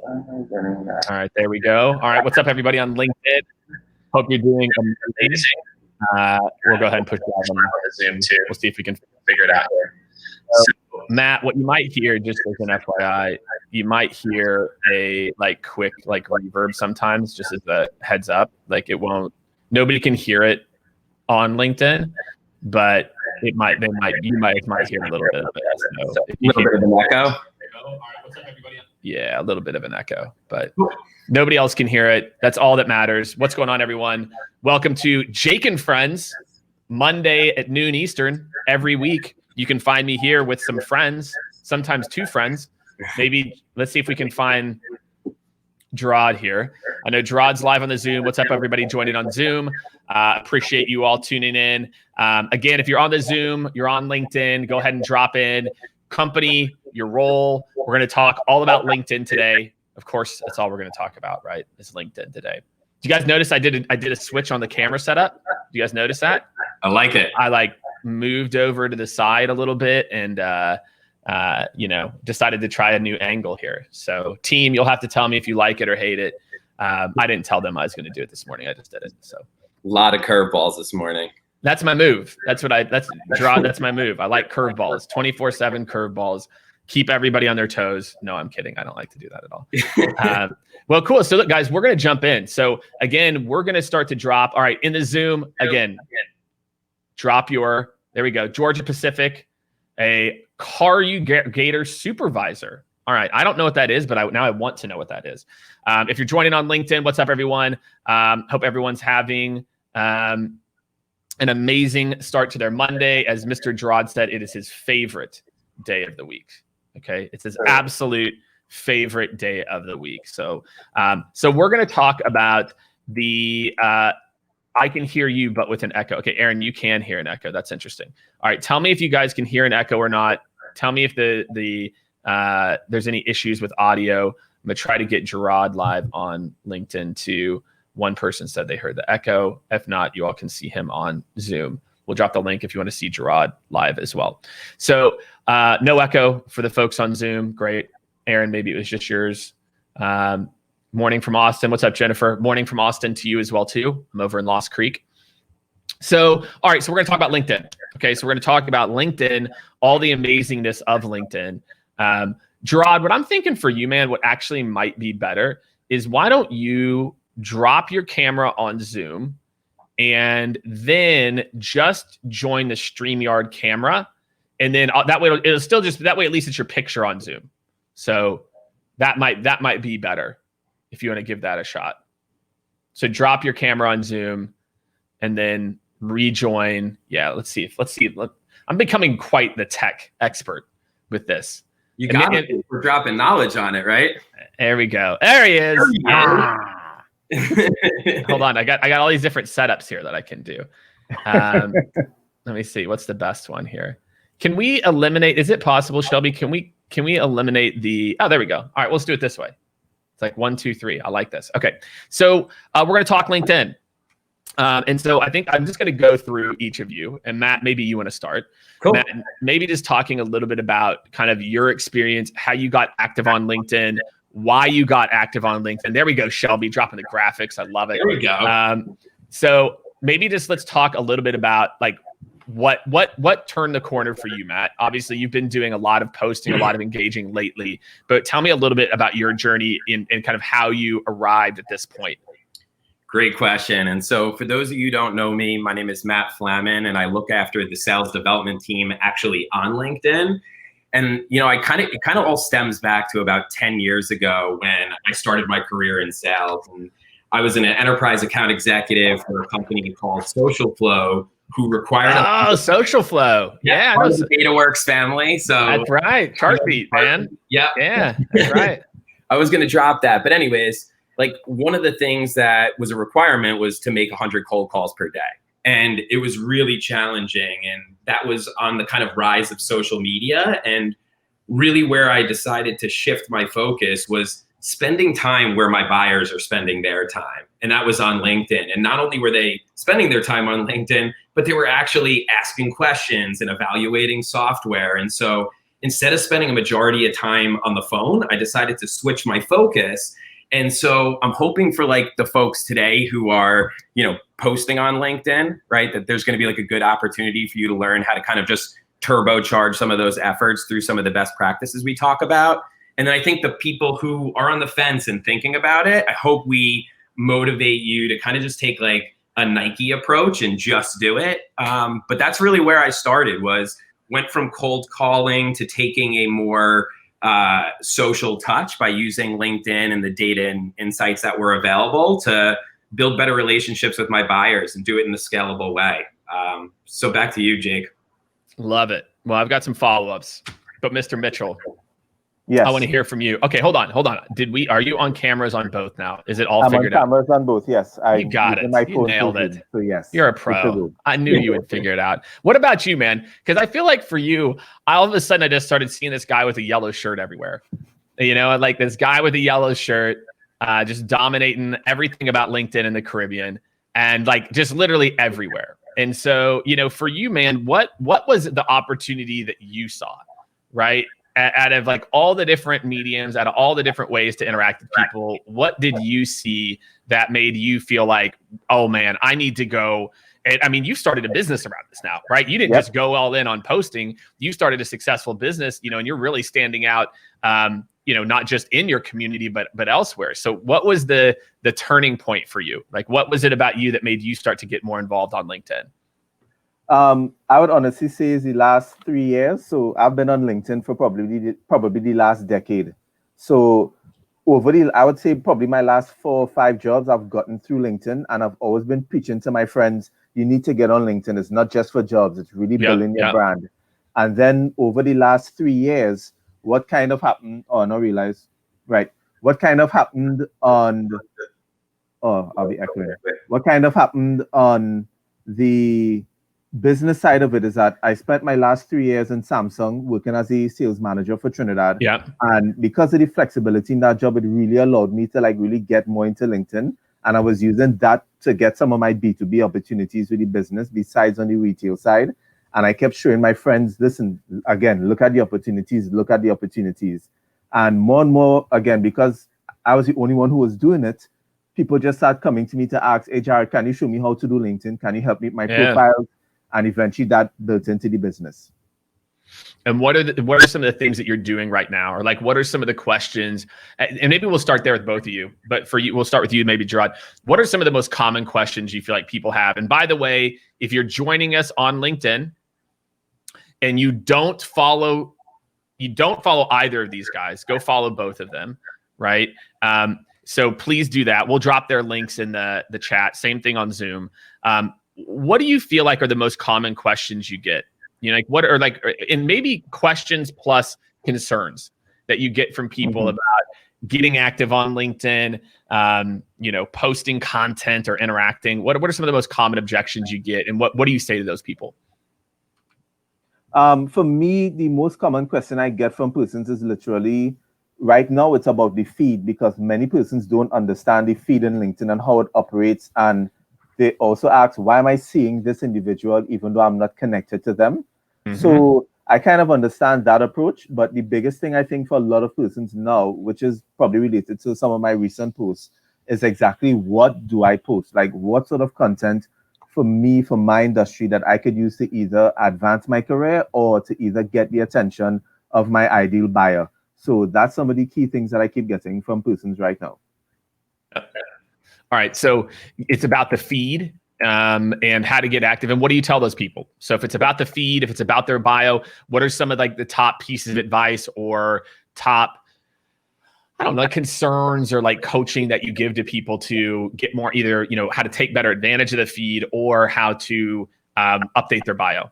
All right, there we go. All right, what's up, everybody on LinkedIn? Hope you're doing amazing. We'll go ahead and push live on Zoom too. We'll see if we can figure it out here. So, Matt, what you might hear, just as an FYI, you might hear a quick reverb sometimes, just as a heads up. It won't. Nobody can hear it on LinkedIn, but you might hear a little bit of it. So a little bit of an echo. All right, what's up, everybody? Yeah, a little bit of an echo, but nobody else can hear it. That's all that matters. What's going on, everyone? Welcome to Jake and Friends, Monday at noon Eastern every week. You can find me here with some friends, sometimes two friends. Maybe let's see if we can find Jarrod here. I know Jarrod's live on the Zoom. What's up, everybody joining on Zoom? Appreciate you all tuning in. Again, if you're on the Zoom, you're on LinkedIn, go ahead and drop in company, your role. We're going to talk all about LinkedIn today. Of course, that's all we're going to talk about, right? Is LinkedIn today. Do you guys notice I did a switch on the camera setup? Do you guys notice that? I like it. I moved over to the side a little bit and decided to try a new angle here. So team, you'll have to tell me if you like it or hate it. I didn't tell them I was going to do it this morning. I just did it. So a lot of curveballs this morning. That's my move. That's my move. I like curveballs, 24/7 curveballs. Keep everybody on their toes. No, I'm kidding. I don't like to do that at all. Well, cool. So look, guys, we're going to jump in. So again, we're going to start to drop. All right. In the Zoom, again, drop there we go. Georgia Pacific, a Gator supervisor. All right. I don't know what that is, but now I want to know what that is. If you're joining on LinkedIn, what's up, everyone? Hope everyone's having an amazing start to their Monday. As Mr. Jarrod said, it is his favorite day of the week. Okay. It's his absolute favorite day of the week. So we're going to talk about the, I can hear you, but with an echo. Okay. Aaron, you can hear an echo. That's interesting. All right. Tell me if you guys can hear an echo or not. Tell me if there's any issues with audio. I'm going to try to get Jarrod live on LinkedIn too. One person said they heard the echo. If not, you all can see him on Zoom. We'll drop the link if you want to see Jarrod live as well. So no echo for the folks on Zoom. Great. Aaron, maybe it was just yours. Morning from Austin. What's up, Jennifer? Morning from Austin to you as well too. I'm over in Lost Creek. So, all right. So we're going to talk about LinkedIn. Okay. So we're going to talk about LinkedIn, all the amazingness of LinkedIn. Jarrod, what I'm thinking for you, man, what actually might be better is why don't you drop your camera on Zoom and then just join the StreamYard camera. And then that way it'll still that way, at least it's your picture on Zoom. So that might be better if you want to give that a shot. So drop your camera on Zoom and then rejoin. Yeah, let's see. I'm becoming quite the tech expert with this. You got it. We're dropping knowledge on it, right? There we go. There he is. Hold on. I got all these different setups here that I can do. Let me see. What's the best one here? Can we eliminate? Is it possible, Shelby? Can we eliminate the? Oh, there we go. All right, let's do it this way. It's like 1, 2, 3. I like this. Okay, so we're going to talk LinkedIn, and so I think I'm just going to go through each of you. And Matt, maybe you want to start. Cool. Matt, maybe just talking a little bit about kind of your experience, how you got active on LinkedIn, why you got active on LinkedIn. There we go, Shelby, dropping the graphics. I love it. There we go. So maybe just let's talk a little bit about what turned the corner for you, Matt. Obviously, you've been doing a lot of posting, a lot of engaging lately, but tell me a little bit about your journey and kind of how you arrived at this point. Great question. And so for those of you who don't know me, my name is Matt Flamman, and I look after the sales development team actually on LinkedIn. And, it kind of all stems back to about 10 years ago when I started my career in sales. And I was an enterprise account executive for a company called Social Flow, who required Social Flow. Yeah, part of the DataWorks family. So that's right. Chartbeat, man. Yeah, that's right. I was going to drop that, but anyways, one of the things that was a requirement was to make 100 cold calls per day. And it was really challenging. And that was on the kind of rise of social media. And really where I decided to shift my focus was spending time where my buyers are spending their time. And that was on LinkedIn. And not only were they spending their time on LinkedIn, but they were actually asking questions and evaluating software. And so instead of spending a majority of time on the phone, I decided to switch my focus. And so I'm hoping for like the folks today who are, posting on LinkedIn, right, that there's going to be like a good opportunity for you to learn how to kind of just turbocharge some of those efforts through some of the best practices we talk about. And then I think the people who are on the fence and thinking about it, I hope we motivate you to kind of just take like a Nike approach and just do it. But that's really where I started, went from cold calling to taking a more social touch by using LinkedIn and the data and insights that were available to build better relationships with my buyers and do it in a scalable way. So back to you, Jake. Love it. Well, I've got some follow-ups, but Mr. Mitchell, yes, I want to hear from you. Okay, hold on. Are you on cameras on both now? Is it all figured out? I'm on cameras on both, yes. You got it. You nailed it. So yes. You're a pro. I knew you would figure it out. What about you, man? Because I feel like for you, all of a sudden I just started seeing this guy with a yellow shirt everywhere. Like this guy with a yellow shirt, just dominating everything about LinkedIn in the Caribbean and like just literally everywhere. And so, for you, man, what was the opportunity that you saw, right? Out of like all the different mediums, out of all the different ways to interact with people, what did you see that made you feel like, oh man, I need to go? And I mean, you started a business around this now, right? You didn't just go all in on posting. You started a successful business, and you're really standing out, not just in your community, but elsewhere. So what was the turning point for you? Like, what was it about you that made you start to get more involved on LinkedIn? I would honestly say is the last 3 years. So I've been on LinkedIn for probably the last decade. So I would say probably my last 4 or 5 jobs I've gotten through LinkedIn, and I've always been preaching to my friends, you need to get on LinkedIn. It's not just for jobs. It's really building your brand. And then over the last 3 years, what kind of happened? Oh, no, realize, right. What kind of happened on, I'll be echoing. What kind of happened on the business side of it is that I spent my last 3 years in Samsung working as a sales manager for Trinidad. Yeah. And because of the flexibility in that job, it really allowed me to like really get more into LinkedIn. And I was using that to get some of my B2B opportunities with the business besides on the retail side. And I kept showing my friends, listen, again, look at the opportunities. And more, again, because I was the only one who was doing it, people just started coming to me to ask, hey, Jarrod, can you show me how to do LinkedIn? Can you help me with my profile? And eventually that built into the business. And what are some of the things that you're doing right now? Or like, what are some of the questions? And maybe we'll start there with both of you, but for you, we'll start with you, maybe Jarrod. What are some of the most common questions you feel like people have? And by the way, if you're joining us on LinkedIn and you don't follow either of these guys, go follow both of them, right? So please do that. We'll drop their links in the chat. Same thing on Zoom. What do you feel like are the most common questions you get? Like what are like, and maybe questions plus concerns that you get from people about getting active on LinkedIn, posting content or interacting. What are some of the most common objections you get, and what do you say to those people? For me, the most common question I get from persons is literally, right now it's about the feed, because many persons don't understand the feed in LinkedIn and how it operates. And they also ask, why am I seeing this individual even though I'm not connected to them? So I kind of understand that approach. But the biggest thing I think for a lot of persons now, which is probably related to some of my recent posts, is exactly what do I post? Like what sort of content for me, for my industry, that I could use to either advance my career or to either get the attention of my ideal buyer. So that's some of the key things that I keep getting from persons right now. All right. So it's about the feed and how to get active. And what do you tell those people? So if it's about the feed, if it's about their bio, what are some of like the top pieces of advice or top, I don't know, concerns or like coaching that you give to people to get more, either, how to take better advantage of the feed or how to update their bio?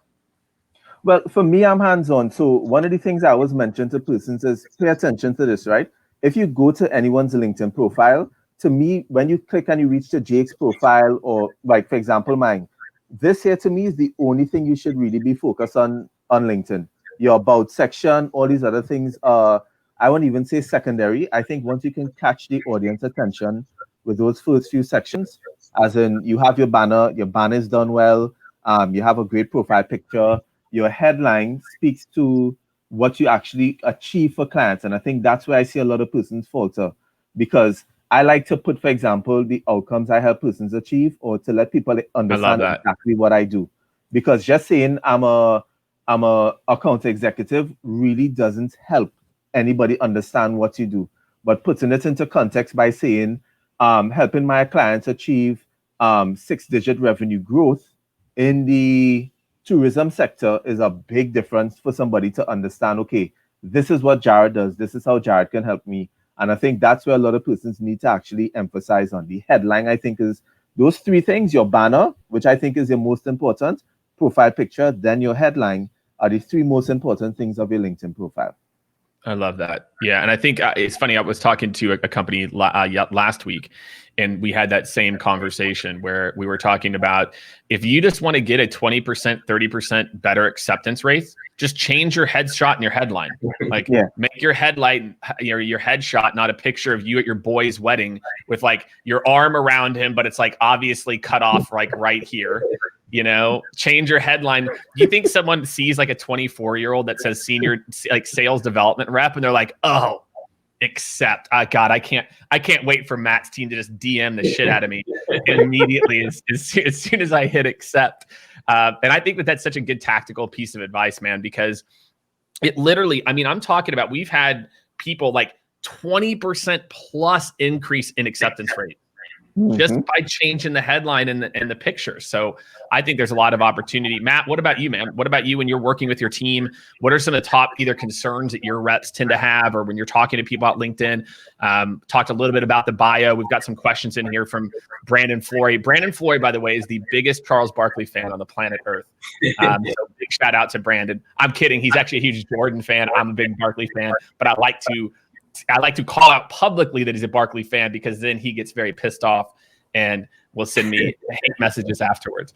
Well, for me, I'm hands-on. So one of the things I always mention to persons is pay attention to this, right? If you go to anyone's LinkedIn profile, to me, when you click and you reach to Jake's profile, or like, for example, mine, this here to me is the only thing you should really be focused on LinkedIn. Your about section, all these other things are, I won't even say secondary. I think once you can catch the audience attention with those first few sections, as in you have your banner is done well, you have a great profile picture, your headline speaks to what you actually achieve for clients. And I think that's where I see a lot of persons falter, because I like to put, for example, the outcomes I help persons achieve, or to let people understand exactly what I do. Because just saying I'm a account executive really doesn't help anybody understand what you do. But putting it into context by saying, helping my clients achieve 6-digit revenue growth in the tourism sector is a big difference for somebody to understand, okay, this is what Jarrod does. This is how Jarrod can help me. And I think that's where a lot of persons need to actually emphasize on. The headline, I think, is those 3 things: your banner, which I think is your most important, profile picture, then your headline, are the 3 most important things of your LinkedIn profile. I love that. Yeah. And I think it's funny. I was talking to a company last week, and we had that same conversation where we were talking about, if you just want to get a 20%, 30% better acceptance rate, just change your headshot and your headline. Like, make your headline, your headshot, not a picture of you at your boy's wedding with like your arm around him, but it's like obviously cut off like right here. Change your headline. Do you think someone sees like a 24-year-old that says senior like sales development rep, and they're like, oh, accept? God, I can't wait for Matt's team to just DM the shit out of me immediately as soon as I hit accept. And I think that that's such a good tactical piece of advice, man, because it literally, I mean, I'm talking about, we've had people like 20% plus increase in acceptance rate. Just by changing the headline and the picture. So I think there's a lot of opportunity. Matt, what about you, man? What about you when you're working with your team? What are some of the top either concerns that your reps tend to have, or when you're talking to people about LinkedIn? Talked a little bit about the bio. We've got some questions in here from Brandon Flory. Brandon Flory, by the way, is the biggest Charles Barkley fan on the planet Earth. So big shout out to Brandon. I'm kidding. He's actually a huge Jordan fan. I'm a big Barkley fan, but I like to call out publicly that he's a Barkley fan, because then he gets very pissed off and will send me hate messages afterwards.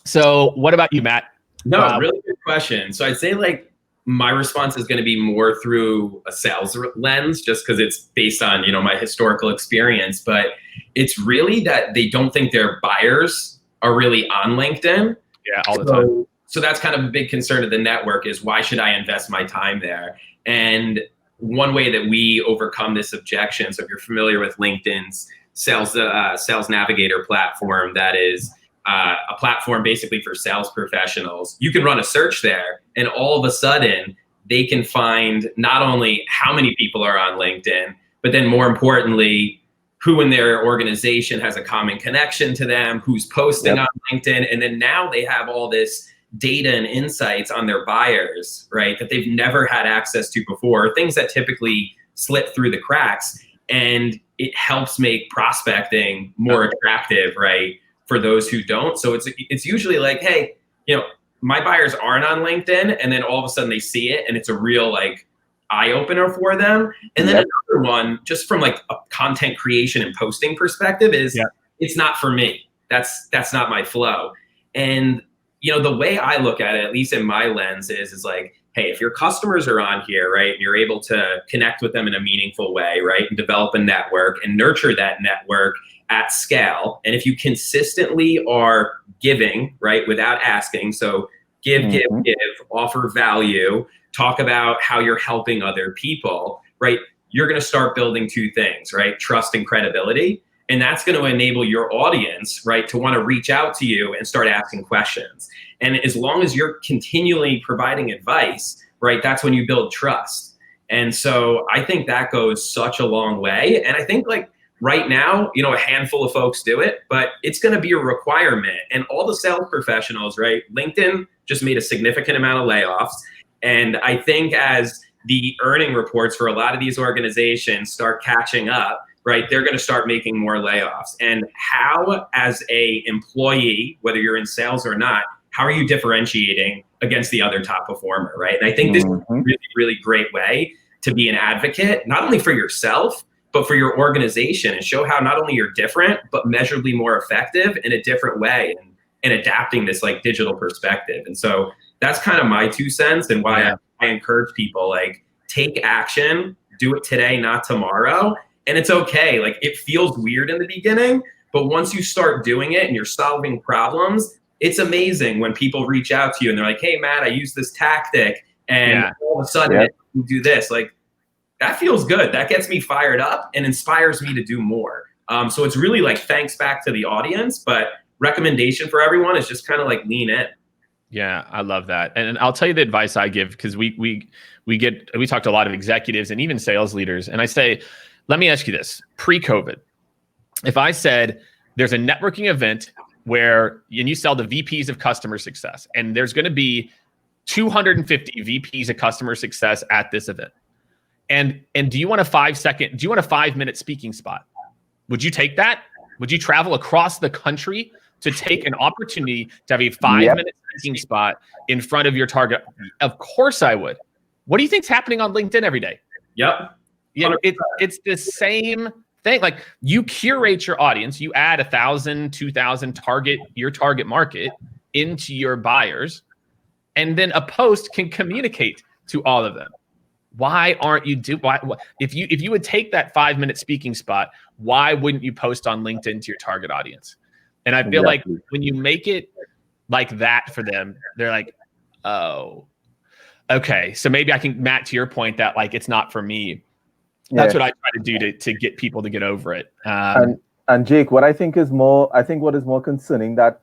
So what about you, Matt? No, really good question. So I'd say like my response is going to be more through a sales lens, just because it's based on, my historical experience, but it's really that they don't think their buyers are really on LinkedIn. Yeah, all the time. So that's kind of a big concern of the network, is why should I invest my time there? And one way that we overcome this objection, so if you're familiar with LinkedIn's Sales Navigator platform, that is a platform basically for sales professionals, you can run a search there, and all of a sudden they can find not only how many people are on LinkedIn, but then more importantly, who in their organization has a common connection to them, who's posting on LinkedIn. And then now they have all this data and insights on their buyers, right, that they've never had access to before, things that typically slip through the cracks. And it helps make prospecting more attractive, right, for those who don't. So it's usually like, hey, my buyers aren't on LinkedIn, and then all of a sudden they see it, and it's a real like eye opener for them. And then another one, just from like a content creation and posting perspective, is it's not for me. That's not my flow. And the way I look at it, at least in my lens, is like, hey, if your customers are on here, right, and you're able to connect with them in a meaningful way, right, and develop a network and nurture that network at scale, and if you consistently are giving, right, without asking, so give, offer value, talk about how you're helping other people, right, you're going to start building 2 things, right, trust and credibility. And that's going to enable your audience, right, to want to reach out to you and start asking questions. And as long as you're continually providing advice, right, that's when you build trust. And so I think that goes such a long way. And I think like right now, a handful of folks do it, but it's going to be a requirement. And all the sales professionals, right, LinkedIn just made a significant amount of layoffs. And I think as the earning reports for a lot of these organizations start catching up, right, they're going to start making more layoffs. And how, as a employee, whether you're in sales or not, how are you differentiating against the other top performer, right? And I think this is a really, really great way to be an advocate, not only for yourself, but for your organization, and show how not only you're different, but measurably more effective in a different way, and adapting this like digital perspective. And so that's kind of my 2 cents, and why I encourage people, like, take action, do it today, not tomorrow. And it's okay. Like, it feels weird in the beginning, but once you start doing it and you're solving problems, it's amazing when people reach out to you and they're like, hey, Matt, I use this tactic And all of a sudden you do this, like that feels good. That gets me fired up and inspires me to do more. So it's really like thanks back to the audience, but recommendation for everyone is just kind of like lean in. Yeah, I love that. And I'll tell you the advice I give, because we talk to a lot of executives and even sales leaders. And I say, let me ask you this, pre-COVID, if I said there's a networking event where, and you sell to VPs of customer success, and there's going to be 250 VPs of customer success at this event. And do you want a 5-minute speaking spot? Would you take that? Would you travel across the country to take an opportunity to have a 5-minute speaking spot in front of your target? Of course I would. What do you think's happening on LinkedIn every day? Yep. Yeah, it's the same thing. Like, you curate your audience, you add 1,000, 2,000 your target market into your buyers, and then a post can communicate to all of them. Why aren't you if you would take that 5-minute speaking spot, why wouldn't you post on LinkedIn to your target audience? And I feel like when you make it like that for them, they're like, oh, okay. So maybe I can, Matt, to your point, that like, it's not for me. That's what I try to do to get people to get over it. And Jake, what is more concerning that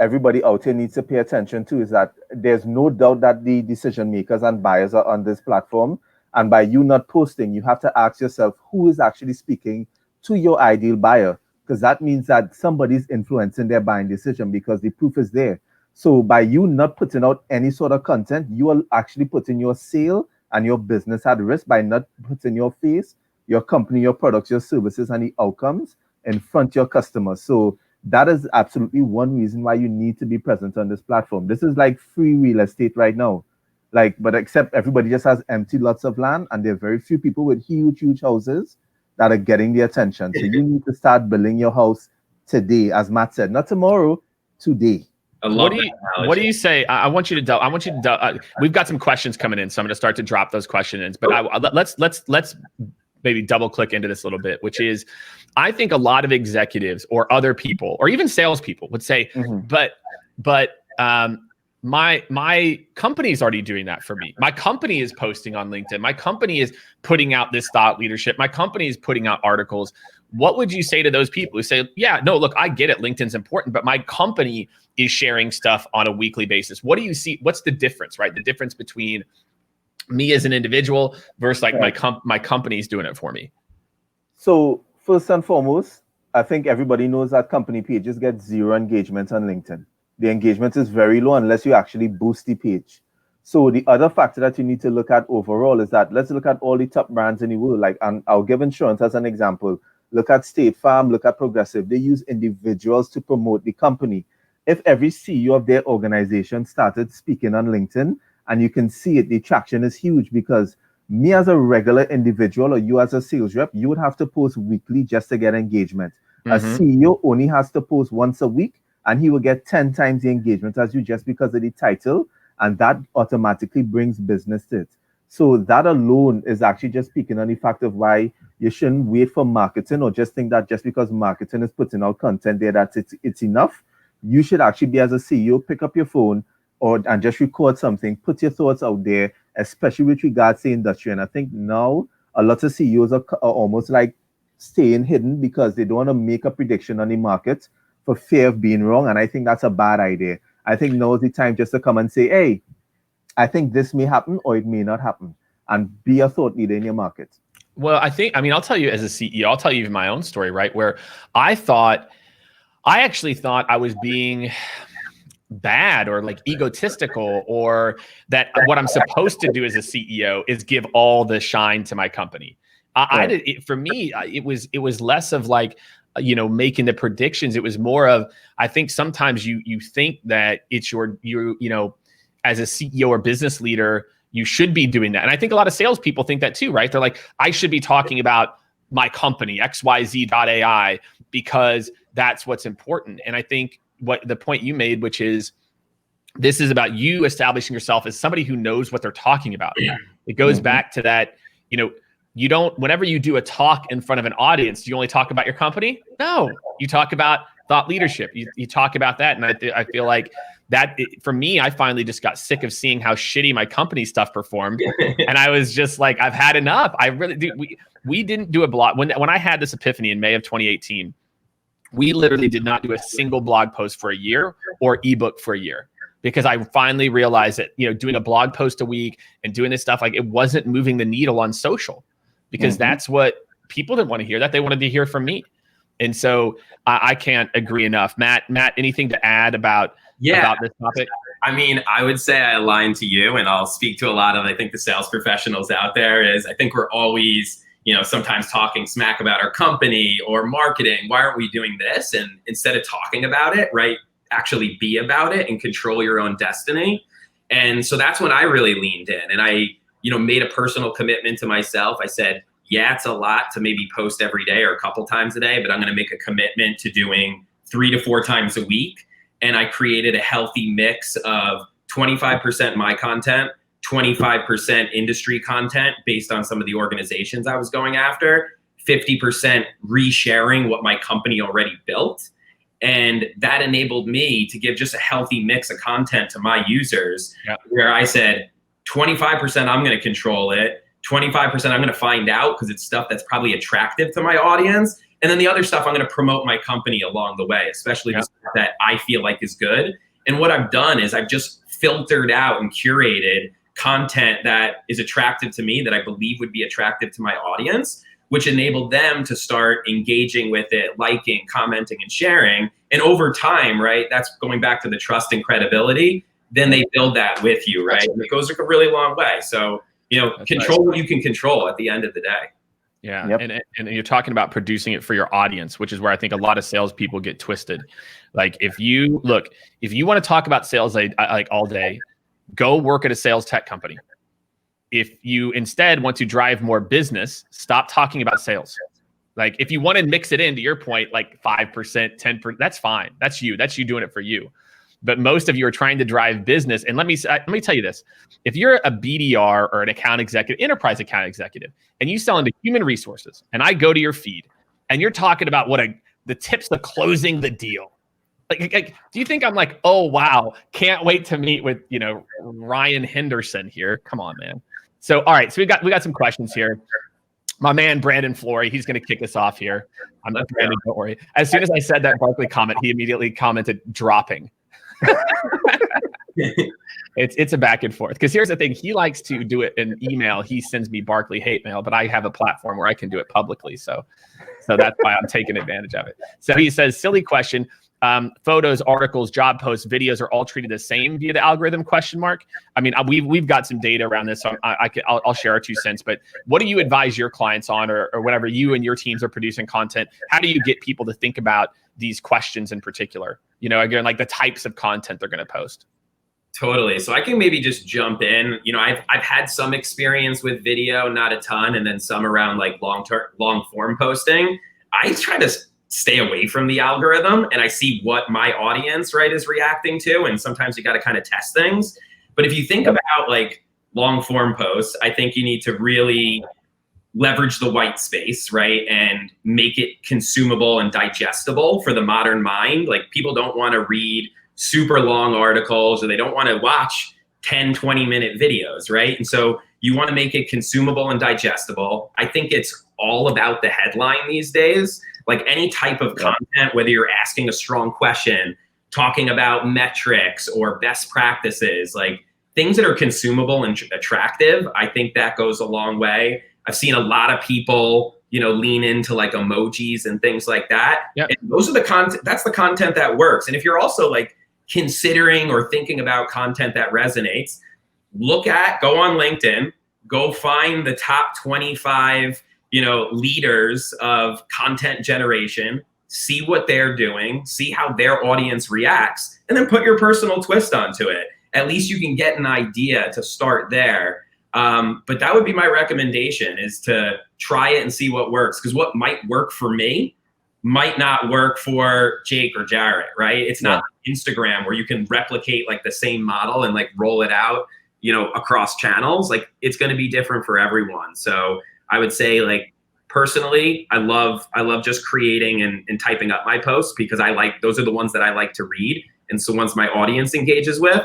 everybody out here needs to pay attention to is that there's no doubt that the decision makers and buyers are on this platform. And by you not posting, you have to ask yourself who is actually speaking to your ideal buyer, because that means that somebody's influencing their buying decision, because the proof is there. So by you not putting out any sort of content, you are actually putting your sale and your business at risk by not putting your face, your company, your products, your services, and the outcomes in front of your customers. So that is absolutely one reason why you need to be present on this platform. This is like free real estate right now. But except everybody just has empty lots of land, and there are very few people with huge, huge houses that are getting the attention. So you need to start building your house today, as Matt said, not tomorrow, today. What do you say? I want you to. We've got some questions coming in, so I'm going to start to drop those questions. But let's maybe double click into this a little bit, which is, I think a lot of executives or other people or even salespeople would say, but my company's already doing that for me. My company is posting on LinkedIn. My company is putting out this thought leadership. My company is putting out articles. What would you say to those people who say, yeah, no, look, I get it, LinkedIn's important, but my company is sharing stuff on a weekly basis? What do you see? What's the difference, right? The difference between me as an individual versus like my company's doing it for me. So first and foremost, I think everybody knows that company pages get 0 engagement on LinkedIn. The engagement is very low unless you actually boost the page. So the other factor that you need to look at overall is that let's look at all the top brands in the world. And I'll give insurance as an example. Look at State Farm, look at Progressive. They use individuals to promote the company. If every CEO of their organization started speaking on LinkedIn, and you can see it, the traction is huge, because me as a regular individual or you as a sales rep, you would have to post weekly just to get engagement. A CEO only has to post once a week, and he will get 10 times the engagement as you, just because of the title, and that automatically brings business to it. So that alone is actually just speaking on the fact of why you shouldn't wait for marketing or just think that just because marketing is putting out content there that it's enough. You should actually be, as a CEO, pick up your phone and just record something, put your thoughts out there, especially with regards to industry. And I think now a lot of CEOs are almost like staying hidden because they don't want to make a prediction on the market for fear of being wrong. And I think that's a bad idea. I think now is the time just to come and say, hey, I think this may happen or it may not happen, and be a thought leader in your market. Well, I'll tell you as a CEO, I'll tell you my own story, right? Where I actually thought I was being bad or like egotistical, or that what I'm supposed to do as a CEO is give all the shine to my company. For me, it was less of like, making the predictions. It was more of, I think sometimes you think that it's you as a CEO or business leader, you should be doing that. And I think a lot of salespeople think that too, right? They're like, I should be talking about my company, XYZ.ai, because that's what's important. And I think what the point you made, which is, this is about you establishing yourself as somebody who knows what they're talking about. It goes back to that, you don't, whenever you do a talk in front of an audience, do you only talk about your company? No, you talk about thought leadership. You talk about that. And I feel like for me, I finally just got sick of seeing how shitty my company stuff performed. And I was just like, I've had enough. I really do. We didn't do a blog. When I had this epiphany in May of 2018, we literally did not do a single blog post for a year or ebook for a year, because I finally realized that, doing a blog post a week and doing this stuff, like, it wasn't moving the needle on social, because that's what people didn't want to hear. That they wanted to hear from me. And so I can't agree enough. Matt, anything to add about this topic? I mean, I would say I align to you, and I'll speak to a lot of, I think, the sales professionals out there. Is I think we're always, sometimes talking smack about our company or marketing. Why aren't we doing this? And instead of talking about it, right, actually be about it and control your own destiny. And so that's when I really leaned in, and I, made a personal commitment to myself. I said, yeah, it's a lot to maybe post every day or a couple times a day, but I'm going to make a commitment to doing 3 to 4 times a week. And I created a healthy mix of 25% my content, 25% industry content based on some of the organizations I was going after, 50% resharing what my company already built. And that enabled me to give just a healthy mix of content to my users, where I said 25% I'm going to control it, 25% I'm going to find out because it's stuff that's probably attractive to my audience. And then the other stuff, I'm going to promote my company along the way, especially the stuff that I feel like is good. And what I've done is I've just filtered out and curated content that is attractive to me, that I believe would be attractive to my audience, which enabled them to start engaging with it, liking, commenting, and sharing. And over time, right, that's going back to the trust and credibility. Then they build that with you, right? And it goes a really long way. So, control what you can control at the end of the day. Yeah. Yep. And you're talking about producing it for your audience, which is where I think a lot of salespeople get twisted. Like, if you want to talk about sales like all day, go work at a sales tech company. If you instead want to drive more business, stop talking about sales. Like, if you want to mix it in, to your point, like 5%, 10%, that's fine. That's you doing it for you. But most of you are trying to drive business. And let me tell you this. If you're a BDR or an account executive, enterprise account executive, and you sell into human resources, and I go to your feed and you're talking about the tips of closing the deal. Like, do you think I'm like, oh, wow, can't wait to meet with, Ryan Henderson here? Come on, man. So, all right. So we got some questions here. My man, Brandon Flory, he's going to kick us off here. I'm not Brandon, don't worry. As soon as I said that Barkley comment, he immediately commented dropping. It's a back and forth, because here's the thing. He likes to do it in email. He sends me Barkley hate mail, but I have a platform where I can do it publicly. So that's why I'm taking advantage of it. So he says, silly question. Photos, articles, job posts, videos are all treated the same via the algorithm ? I mean, we've got some data around this, so I'll share our 2 cents. But what do you advise your clients on, or whenever you and your teams are producing content? How do you get people to think about these questions in particular? Again, like the types of content they're going to post. Totally. So I can maybe just jump in. I've had some experience with video, not a ton, and then some around like long form posting. I try to stay away from the algorithm, and I see what my audience, right, is reacting to. And sometimes you got to kind of test things. But if you think about like long form posts, I think you need to really leverage the white space, right? And make it consumable and digestible for the modern mind. Like, people don't want to read super long articles, or they don't want to watch 10, 20-minute videos, right? And so you want to make it consumable and digestible. I think it's all about the headline these days. Like, any type of content, whether you're asking a strong question, talking about metrics or best practices, like things that are consumable and attractive, I think that goes a long way. I've seen a lot of people, lean into like emojis and things like that. Yep. And those are the content. That's the content that works. And if you're also like considering or thinking about content that resonates, go on LinkedIn, go find the top 25, leaders of content generation, see what they're doing, see how their audience reacts, and then put your personal twist onto it. At least you can get an idea to start there. But that would be my recommendation, is to try it and see what works. Because what might work for me might not work for Jake or Jarrod, right? It's not Instagram where you can replicate like the same model and like roll it out, across channels. Like, it's going to be different for everyone. So I would say, like, personally, I love just creating and typing up my posts, because those are the ones that I like to read. And so once my audience engages with,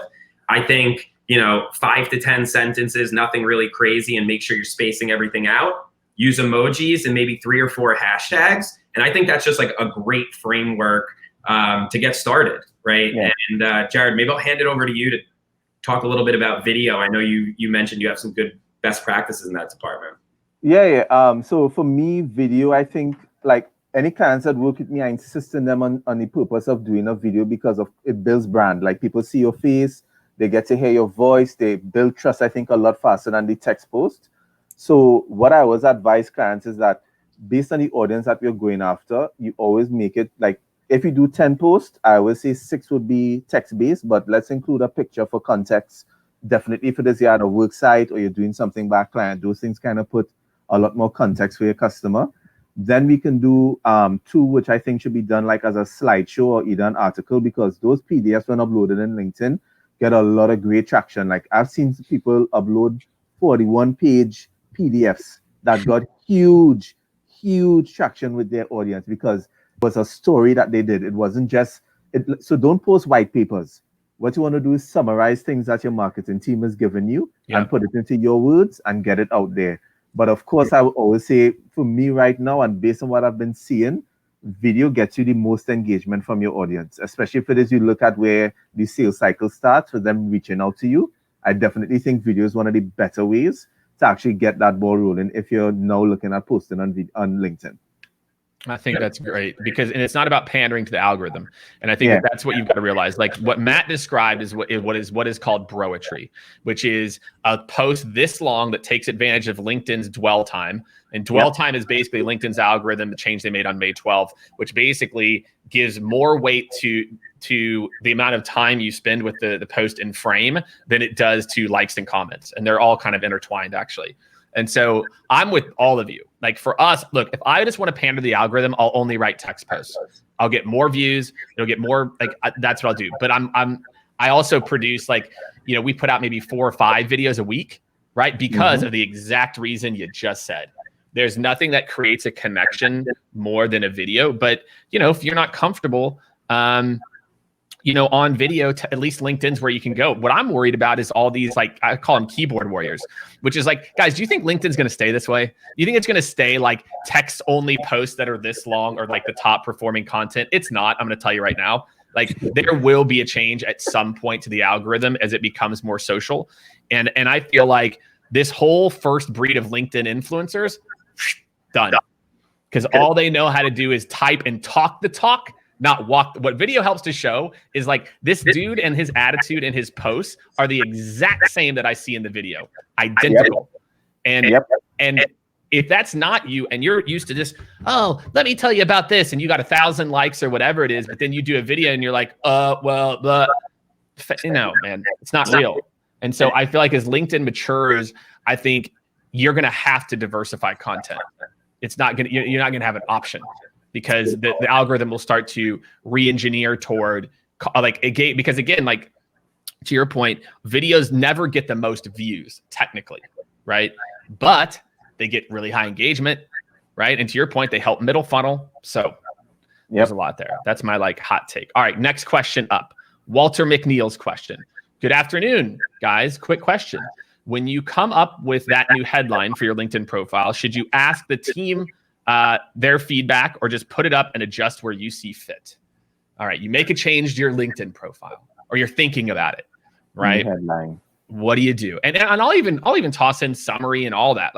I think, 5 to 10 sentences, nothing really crazy, and make sure you're spacing everything out. Use emojis and maybe 3 or 4 hashtags. And I think that's just like a great framework to get started, right? Yeah. And Jarrod, maybe I'll hand it over to you to talk a little bit about video. I know you mentioned you have some good best practices in that department. Yeah. So for me, video, I think like any clients that work with me, I insist on them on the purpose of doing a video because of it builds brand. Like people see your face, they get to hear your voice, they build trust, I think, a lot faster than the text post. So what I always advise clients is that based on the audience that you're going after, you always make it like, if you do 10 posts, I always say 6 would be text-based, but let's include a picture for context. Definitely if it is you're at a work site or you're doing something by a client, those things kind of put a lot more context for your customer. Then we can do 2, which I think should be done like as a slideshow or either an article, because those PDFs when uploaded in LinkedIn get a lot of great traction. Like I've seen people upload 41-page PDFs that got huge traction with their audience because it was a story that they did. It wasn't just it. So don't post white papers. What you want to do is summarize things that your marketing team has given you and put it into your words and get it out there. But of course, I would always say for me right now, and based on what I've been seeing, video gets you the most engagement from your audience, especially if it is you look at where the sales cycle starts for them reaching out to you. I definitely think video is one of the better ways to actually get that ball rolling if you're now looking at posting on LinkedIn. I think that's great and it's not about pandering to the algorithm. And I think that's what you've got to realize. Like what Matt described is what is called broetry, which is a post this long that takes advantage of LinkedIn's dwell time. And dwell time is basically LinkedIn's algorithm, the change they made on May 12th, which basically gives more weight to the amount of time you spend with the post in frame than it does to likes and comments. And they're all kind of intertwined actually. And so I'm with all of you. Like for us, look, if I just want to pander the algorithm, I'll only write text posts. I'll get more views. It'll get more that's what I'll do. But I also produce we put out maybe 4 or 5 videos a week, right? Because of the exact reason you just said. There's nothing that creates a connection more than a video. But, if you're not comfortable, on video, at least LinkedIn's where you can go. What I'm worried about is all these, I call them keyboard warriors, which is guys, do you think LinkedIn's going to stay this way? Do you think it's going to stay like text only posts that are this long or like the top performing content? It's not. I'm going to tell you right now. There will be a change at some point to the algorithm as it becomes more social. And I feel like this whole first breed of LinkedIn influencers, done. Because all they know how to do is type and talk the talk, not walk. What video helps to show is this dude and his attitude and his posts are the exact same that I see in the video, identical. And if that's not you and you're used to just, oh, let me tell you about this, and you got 1,000 likes or whatever it is, but then you do a video and you're like, man, it's not real. And so I feel like as LinkedIn matures, I think you're going to have to diversify content. It's not going to, you're not going to have an option. Because the algorithm will start to re-engineer toward because again, to your point, videos never get the most views technically, right? But they get really high engagement, right? And to your point, they help middle funnel. So there's a lot there. That's my hot take. All right, next question up. Walter McNeil's question. Good afternoon, guys. Quick question. When you come up with that new headline for your LinkedIn profile, should you ask the team their feedback or just put it up and adjust where you see fit? All right, you make a change to your LinkedIn profile or you're thinking about it, right? Headline. What do you do? And I'll even toss in summary and all that.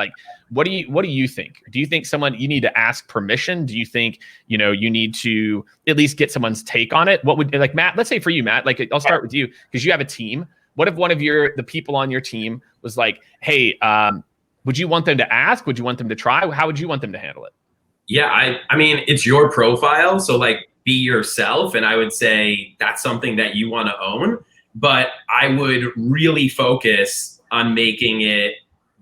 What do you think? Do you think you need to ask permission? Do you think, you need to at least get someone's take on it? What would Matt, let's say for you, Matt, I'll start with you because you have a team. What if one of the people on your team was like, hey, would you want them to ask? Would you want them to try? How would you want them to handle it? Yeah, I mean, it's your profile. So be yourself. And I would say that's something that you want to own. But I would really focus on making it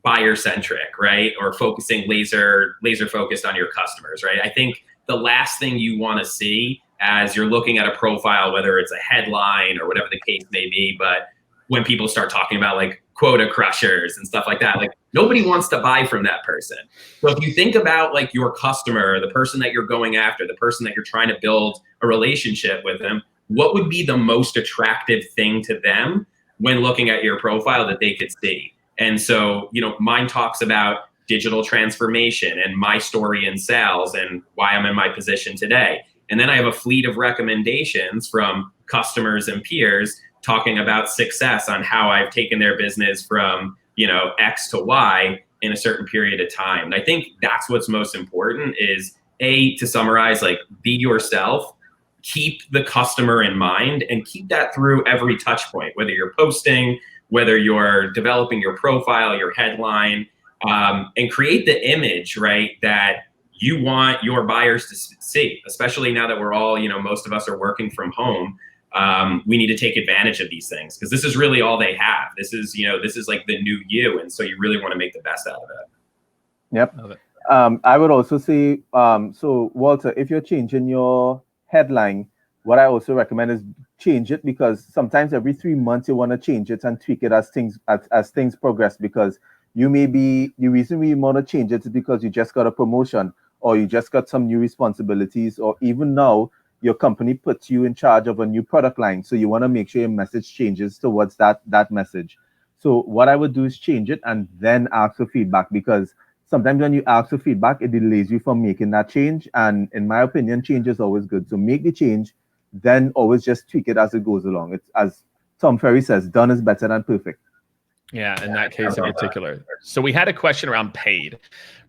buyer centric, right? Or focusing laser focused on your customers, right? I think the last thing you want to see as you're looking at a profile, whether it's a headline or whatever the case may be, but when people start talking about quota crushers and stuff like that, nobody wants to buy from that person. So if you think about your customer, the person that you're going after, the person that you're trying to build a relationship with them, what would be the most attractive thing to them when looking at your profile that they could see. And so, mine talks about digital transformation and my story in sales and why I'm in my position today. And then I have a fleet of recommendations from customers and peers talking about success on how I've taken their business from, X to Y in a certain period of time. And I think that's what's most important is to summarize, like, be yourself, keep the customer in mind, and keep that through every touch point, whether you're posting, whether you're developing your profile, your headline, and create the image, right, that you want your buyers to see, especially now that we're all, most of us are working from home. We need to take advantage of these things because this is really all they have. This is like the new you. And so you really want to make the best out of it. Yep. Love it. I would also say, so Walter, if you're changing your headline, what I also recommend is change it, because sometimes every 3 months you want to change it and tweak it as things progress, because the reason we want to change it is because you just got a promotion or you just got some new responsibilities, or even now your company puts you in charge of a new product line. So you want to make sure your message changes towards that message. So what I would do is change it and then ask for feedback, because sometimes when you ask for feedback, it delays you from making that change. And in my opinion, change is always good. So make the change, then always just tweak it as it goes along. It's, as Tom Ferry says, done is better than perfect. Yeah, in that case in particular. So we had a question around paid,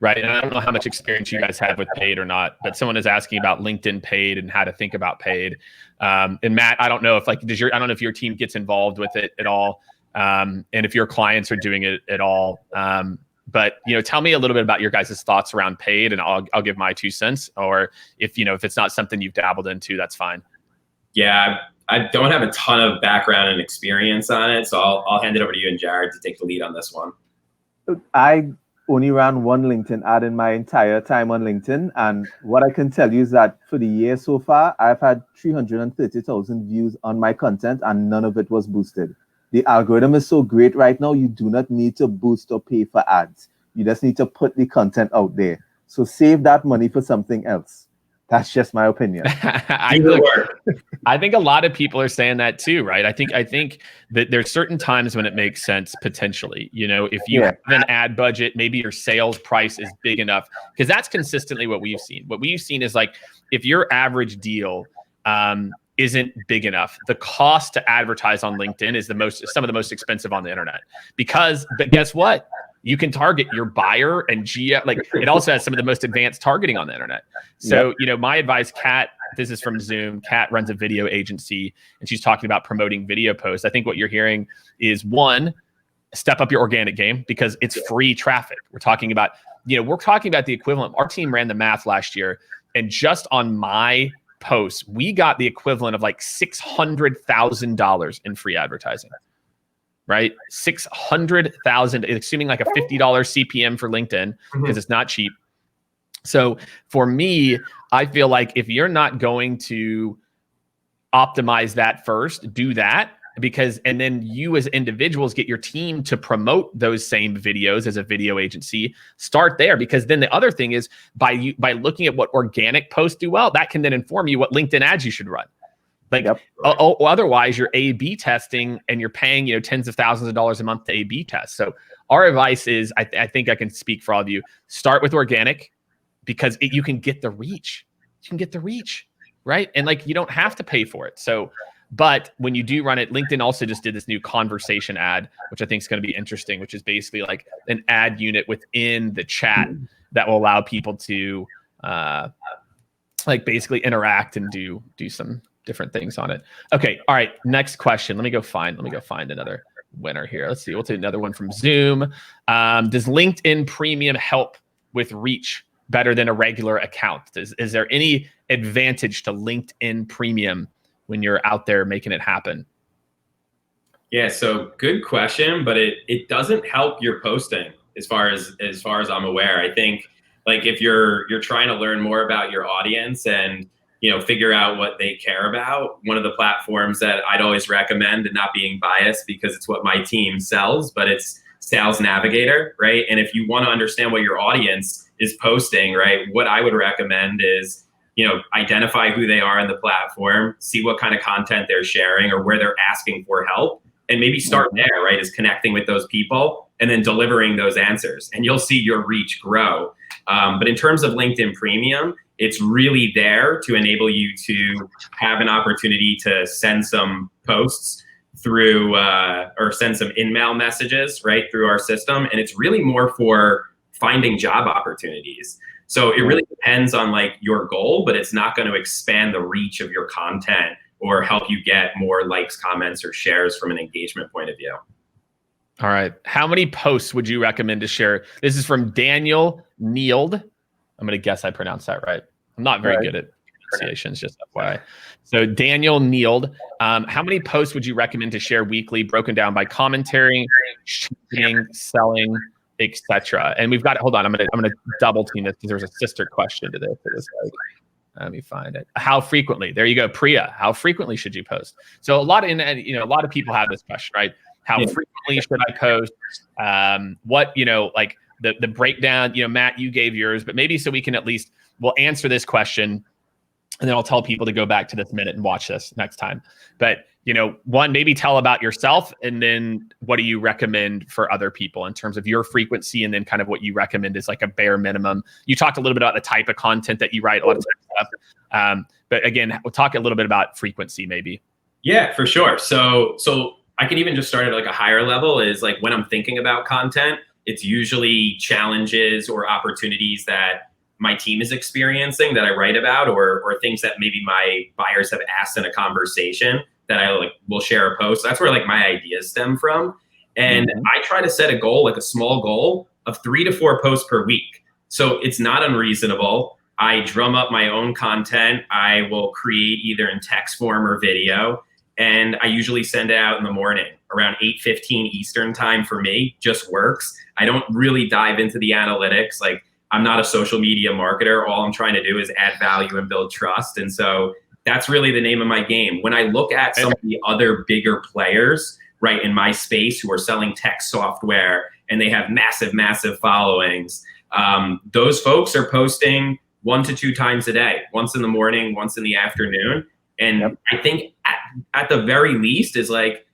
right? And I don't know how much experience you guys have with paid or not, but someone is asking about LinkedIn paid and how to think about paid. And Matt, I don't know if I don't know if your team gets involved with it at all, and if your clients are doing it at all. But tell me a little bit about your guys' thoughts around paid, and I'll give my 2 cents. Or if it's not something you've dabbled into, that's fine. Yeah, I don't have a ton of background and experience on it, so I'll hand it over to you and Jarrod to take the lead on this one. I only ran one LinkedIn ad in my entire time on LinkedIn, and what I can tell you is that for the year so far, I've had 330,000 views on my content, and none of it was boosted. The algorithm is so great right now, you do not need to boost or pay for ads. You just need to put the content out there. So save that money for something else. That's just my opinion. I think a lot of people are saying that too, right? I think that there's certain times when it makes sense potentially. If you have an ad budget, maybe your sales price is big enough, because that's consistently what we've seen. What we've seen is, like, if your average deal isn't big enough, the cost to advertise on LinkedIn is some of the most expensive on the internet. But guess what? You can target your buyer and it also has some of the most advanced targeting on the internet. So, my advice, Kat, this is from Zoom. Kat runs a video agency, and she's talking about promoting video posts. I think what you're hearing is, one, step up your organic game, because it's free traffic. We're talking about the equivalent. Our team ran the math last year, and just on my posts, we got the equivalent of like $600,000 in free advertising. Right? 600,000, assuming like a $50 CPM for LinkedIn, because it's not cheap. So for me, I feel like if you're not going to optimize that first, do that, and then you as individuals get your team to promote those same videos as a video agency. Start there, because then the other thing is by looking at what organic posts do well, that can then inform you what LinkedIn ads you should run. Otherwise you're A/B testing and you're paying tens of thousands of dollars a month to A/B test. So our advice is, I think I can speak for all of you, start with organic, because you can get the reach. Right? And you don't have to pay for it. So, but when you do run it, LinkedIn also just did this new conversation ad, which I think is going to be interesting, which is basically like an ad unit within the chat that will allow people to basically interact and do some different things on it. Okay. All right. Next question. Let me go find another winner here. Let's see. We'll take another one from Zoom. Does LinkedIn Premium help with reach better than a regular account? Is there any advantage to LinkedIn Premium when you're out there making it happen? Yeah. So good question, but it doesn't help your posting as far as I'm aware. I think if you're trying to learn more about your audience and figure out what they care about, one of the platforms that I'd always recommend, and not being biased because it's what my team sells, but it's Sales Navigator, right? And if you want to understand what your audience is posting, right, what I would recommend is, identify who they are on the platform, see what kind of content they're sharing or where they're asking for help, and maybe start there, right? Is connecting with those people and then delivering those answers, and you'll see your reach grow. But in terms of LinkedIn Premium, it's really there to enable you to have an opportunity to send some posts through or send some in-mail messages, right, through our system. And it's really more for finding job opportunities. So it really depends on like your goal, but it's not going to expand the reach of your content or help you get more likes, comments, or shares from an engagement point of view. All right. How many posts would you recommend to share? This is from Daniel Nield. I'm going to guess I pronounced that right. I'm not very good at pronunciations, just FYI. So Daniel Nield, how many posts would you recommend to share weekly, broken down by commentary, shooting, selling, etc.? And we've got it. Hold on, I'm gonna double team this because there's a sister question to this. Let me find it. How frequently? There you go, Priya. How frequently should you post? So a lot of people have this question, right? How frequently should I post? What like the breakdown? Matt, you gave yours, but maybe so we can we'll answer this question. And then I'll tell people to go back to this minute and watch this next time. But, one, maybe tell about yourself. And then what do you recommend for other people in terms of your frequency? And then kind of what you recommend is like a bare minimum. You talked a little bit about the type of content that you write, a lot of stuff. But again, we'll talk a little bit about frequency maybe. Yeah, for sure. So I can even just start at like a higher level is like when I'm thinking about content, it's usually challenges or opportunities that my team is experiencing that I write about, or things that maybe my buyers have asked in a conversation that I will share a post. That's where like my ideas stem from. And I try to set a goal, like a small goal of 3 to 4 posts per week. So it's not unreasonable. I drum up my own content. I will create either in text form or video. And I usually send it out in the morning around 8:15 Eastern time for me, just works. I don't really dive into the analytics. Like, I'm not a social media marketer. All I'm trying to do is add value and build trust. And so that's really the name of my game. When I look at some of the other bigger players, right, in my space who are selling tech software and they have massive, massive followings, those folks are posting 1 to 2 times a day, once in the morning, once in the afternoon. And I think at the very least is like,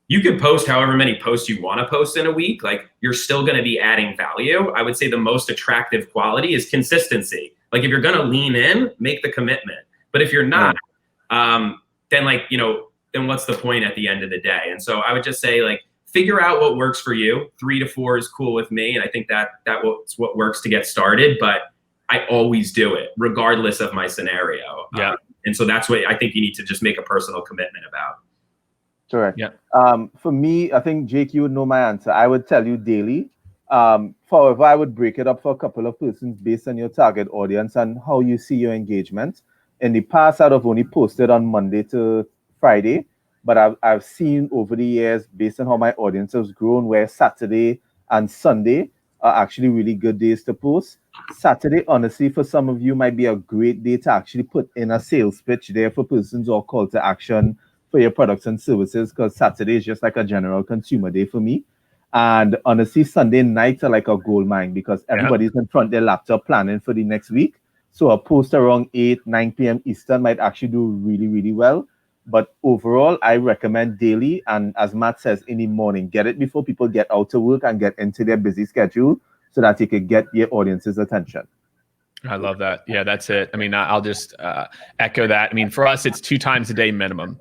you can post however many posts you want to post in a week. Like, you're still going to be adding value. I would say the most attractive quality is consistency. Like, if you're going to lean in, make the commitment. But if you're not, then then what's the point at the end of the day? And so I would just say, like, figure out what works for you. 3 to 4 is cool with me. And I think that's what works to get started. But I always do it regardless of my scenario. Yeah. And so that's what I think you need to just make a personal commitment about. Correct. Yeah. For me, I think, Jake, you would know my answer. I would tell you daily. However, I would break it up for a couple of persons based on your target audience and how you see your engagement. In the past, I'd have only posted on Monday to Friday, but I've seen over the years, based on how my audience has grown, where Saturday and Sunday are actually really good days to post. Saturday, honestly, for some of you, might be a great day to actually put in a sales pitch there for persons or call to action for your products and services, because Saturday is just like a general consumer day for me. And honestly, Sunday nights are like a gold mine because everybody's in front of their laptop planning for the next week. So a post around 9 p.m. Eastern might actually do really, really well. But overall, I recommend daily. And as Matt says, in the morning, get it before people get out to work and get into their busy schedule so that you can get your audience's attention. I love that. Yeah, that's it. I mean, I'll just echo that. I mean, for us, it's 2 times a day minimum.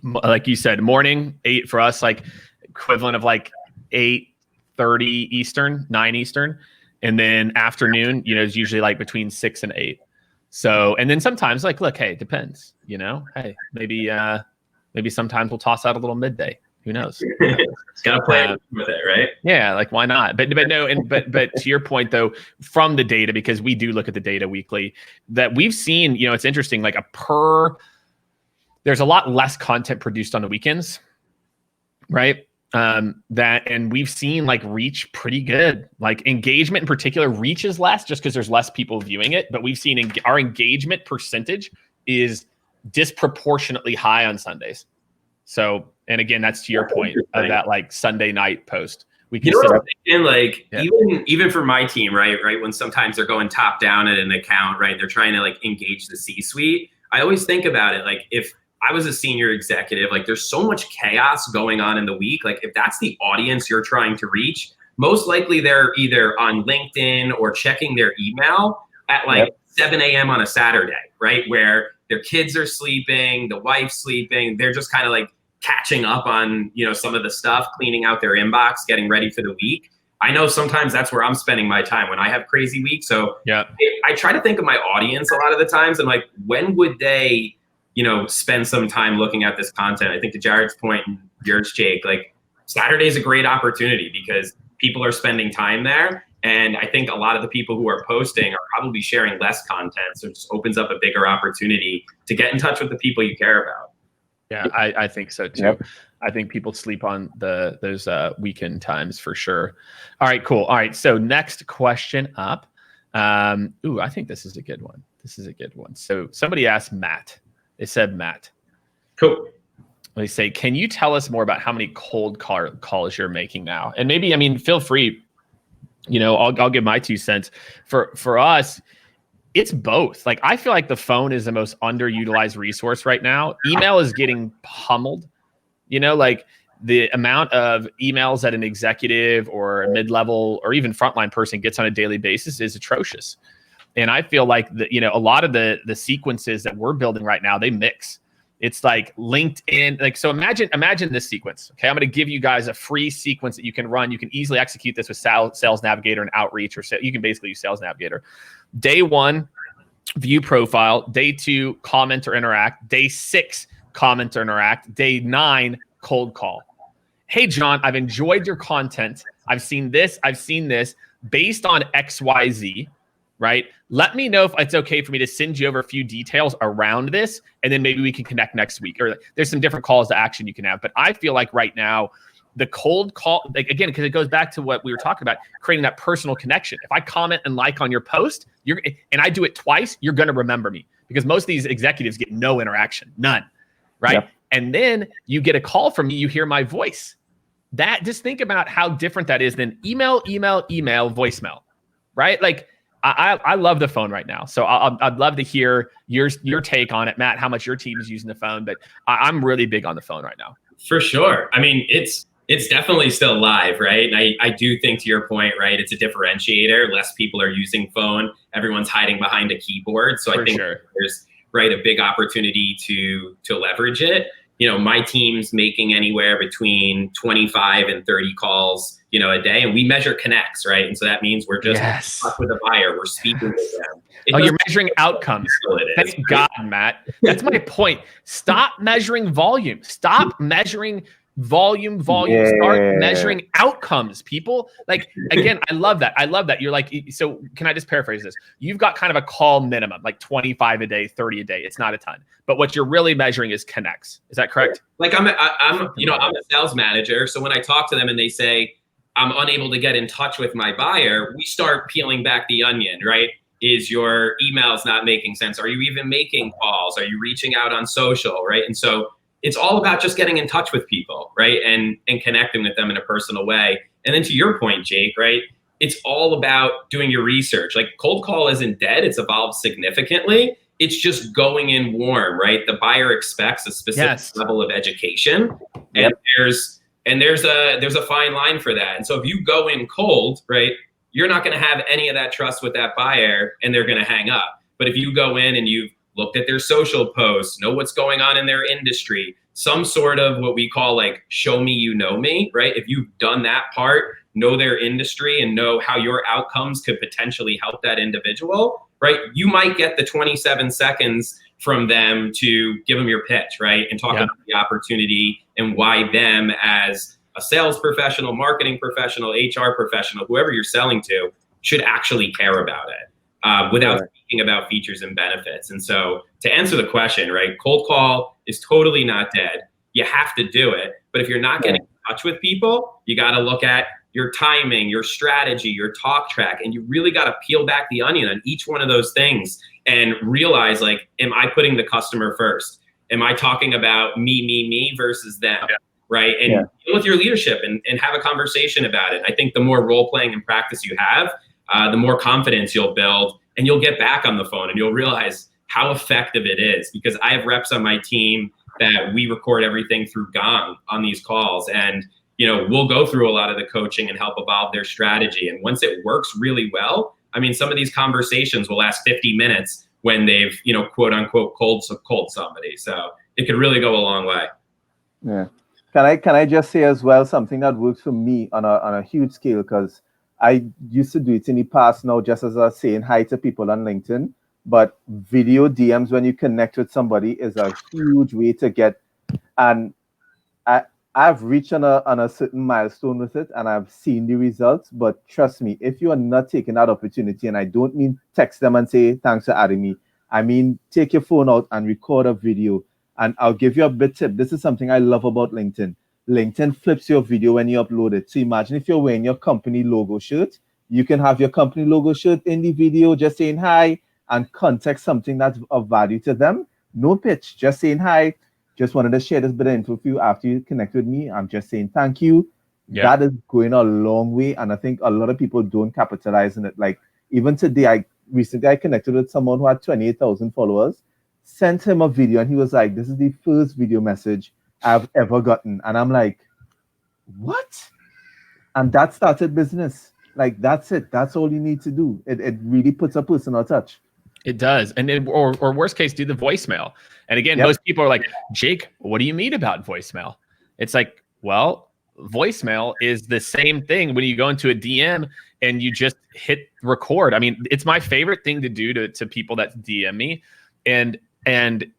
Like you said, morning 8 for us, like equivalent of like 8:30 Eastern, 9 Eastern, and then afternoon, is usually like between 6 and 8. So, and then sometimes like, look, hey, it depends, hey, maybe sometimes we'll toss out a little midday. Who knows? Gotta play with it, right? Yeah, like why not? But to your point though, from the data, because we do look at the data weekly, that we've seen, it's interesting, like there's a lot less content produced on the weekends, right? And we've seen like reach pretty good, like engagement in particular. Reach is less just because there's less people viewing it, but we've seen our engagement percentage is disproportionately high on Sundays. So, and again, that's to your point of that like Sunday night post We can what I'm thinking? Like, yeah. even for my team, right, when sometimes they're going top down at an account, right, they're trying to like engage the C-suite. I always think about it like, if I was a senior executive, like there's so much chaos going on in the week. Like if that's the audience you're trying to reach, most likely they're either on LinkedIn or checking their email at like 7 a.m. on a Saturday, right? Where their kids are sleeping, the wife's sleeping. They're just kind of like catching up on, some of the stuff, cleaning out their inbox, getting ready for the week. I know sometimes that's where I'm spending my time when I have crazy weeks. So I try to think of my audience a lot of the times and like, when would they, spend some time looking at this content? I think to Jarrod's point and yours, Jake, like Saturday is a great opportunity because people are spending time there. And I think a lot of the people who are posting are probably sharing less content. So it just opens up a bigger opportunity to get in touch with the people you care about. Yeah, I think so too. Yep. I think people sleep on those weekend times for sure. All right, cool. All right, so next question up. I think this is a good one. So somebody asked Matt. They said, Matt. Cool. They say, can you tell us more about how many cold calls you're making now? And maybe, feel free, I'll give my 2 cents. For us, it's both. Like, I feel like the phone is the most underutilized resource right now. Email is getting pummeled. Like the amount of emails that an executive or a mid-level or even frontline person gets on a daily basis is atrocious. And I feel like a lot of the sequences that we're building right now, they mix. It's like LinkedIn. Like, so imagine this sequence. Okay, I'm going to give you guys a free sequence that you can run. You can easily execute this with Sales Navigator and Outreach, or you can basically use Sales Navigator. Day 1, view profile. Day 2, comment or interact. Day 6, comment or interact. Day 9, cold call. Hey, John, I've enjoyed your content. I've seen this. Based on XYZ, right? Let me know if it's okay for me to send you over a few details around this, and then maybe we can connect next week. Or there's some different calls to action you can have. But I feel like right now, the cold call, like, again, because it goes back to what we were talking about, creating that personal connection. If I comment and like on your post, and I do it twice, you're going to remember me, because most of these executives get no interaction, none, right? Yep. And then you get a call from me, you hear my voice. Just think about how different that is than email, voicemail, right? Like, I love the phone right now. So I'd love to hear your take on it, Matt, how much your team is using the phone, but I'm really big on the phone right now. For sure. It's definitely still live, right? And I do think, to your point, right, it's a differentiator. Less people are using phone. Everyone's hiding behind a keyboard. So I think there's a big opportunity to leverage it. My team's making anywhere between 25 and 30 calls, a day, and we measure connects, right? And so that means we're just in touch with a buyer. We're speaking with them. You're measuring outcomes. Thank God, Matt. That's my point. Stop measuring volume. Stop measuring volume. Yeah. Start measuring outcomes, people. Like, again, I love that. You're like, so can I just paraphrase this? You've got kind of a call minimum, like 25 a day, 30 a day. It's not a ton, but what you're really measuring is connects. Is that correct? Like I'm a sales manager. So when I talk to them and they say, I'm unable to get in touch with my buyer, we start peeling back the onion, right? Is your emails not making sense? Are you even making calls? Are you reaching out on social, right? And so it's all about just getting in touch with people, right? And connecting with them in a personal way. And then to your point, Jake, right? It's all about doing your research. Like, cold call isn't dead. It's evolved significantly. It's just going in warm, right? The buyer expects a specific level of education. And there's a fine line for that. And so if you go in cold, right, you're not going to have any of that trust with that buyer, and they're going to hang up. But if you go in and you've looked at their social posts, know what's going on in their industry, some sort of what we call like show me you know me, right? If you've done that part, know their industry and know how your outcomes could potentially help that individual, right? You might get the 27 seconds from them to give them your pitch, right? And talk about the opportunity and why them, as a sales professional, marketing professional, HR professional, whoever you're selling to, should actually care about it without speaking about features and benefits. And so to answer the question, right, cold call is totally not dead. You have to do it. But if you're not getting in touch with people, you got to look at your timing, your strategy, your talk track, and you really got to peel back the onion on each one of those things and realize, like, am I putting the customer first? Am I talking about me versus them? right? And deal with your leadership and have a conversation about it. I think the more role playing and practice you have, the more confidence you'll build, and you'll get back on the phone and you'll realize how effective it is. Because I have reps on my team that we record everything through Gong on these calls, and we'll go through a lot of the coaching and help evolve their strategy. And once it works really well, I mean, some of these conversations will last 50 minutes when they've, quote unquote, cold somebody. So it could really go a long way. Yeah. Can I just say as well, something that works for me on a huge scale, because I used to do it in the past now, just as I was saying hi to people on LinkedIn, but video DMs when you connect with somebody is a huge way to get, and I've reached on a certain milestone with it, and I've seen the results. But trust me, if you are not taking that opportunity, and I don't mean text them and say, thanks for adding me. I mean, take your phone out and record a video. And I'll give you a bit tip. This is something I love about LinkedIn. LinkedIn flips your video when you upload it. So imagine if you're wearing your company logo shirt, you can have your company logo shirt in the video, just saying hi, and context something that's of value to them. No pitch, just saying hi. Just wanted to share this bit of info for you after you connect with me. I'm just saying thank you. Yeah. That is going a long way. And I think a lot of people don't capitalize on it. Like even today, I connected with someone who had 28,000 followers, sent him a video, and he was like, this is the first video message I've ever gotten. And I'm like, what? And that started business. Like, that's it. That's all you need to do. It really puts a personal touch. It does. And then, or worst case, do the voicemail. And again, most people are like, Jake, what do you mean about voicemail? It's like, well, voicemail is the same thing when you go into a DM and you just hit record. I mean, it's my favorite thing to do to people that DM me. And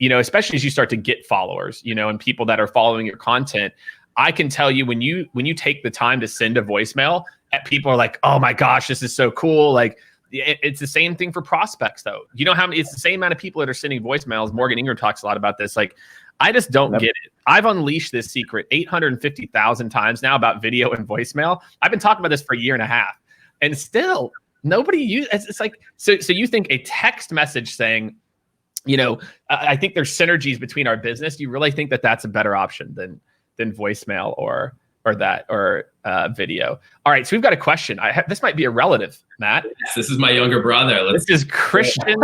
especially as you start to get followers, and people that are following your content, I can tell you when you take the time to send a voicemail, people are like, oh my gosh, this is so cool. Like, it's the same thing for prospects, though. You know how many? It's the same amount of people that are sending voicemails. Morgan Ingram talks a lot about this. Like, I just don't get it. I've unleashed this secret 850,000 times now about video and voicemail. I've been talking about this for a year and a half, and still nobody uses. It's like so you think a text message saying, I think there's synergies between our business. You really think that that's a better option than voicemail or video? All right, so we've got a question. This might be a relative, Matt. Yes, this is my younger brother. This is Christian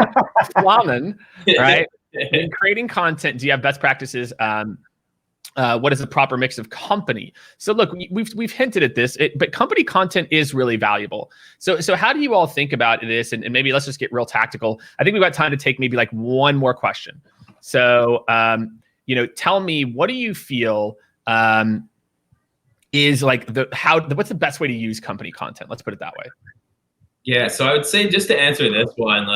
Flamman, right? In creating content, do you have best practices? What is the proper mix of company? So look, we've hinted at this, but company content is really valuable. So how do you all think about this? And maybe let's just get real tactical. I think we've got time to take maybe like one more question. So, tell me, what do you feel is like what's the best way to use company content? Let's put it that way. Yeah. So I would say, just to answer this one,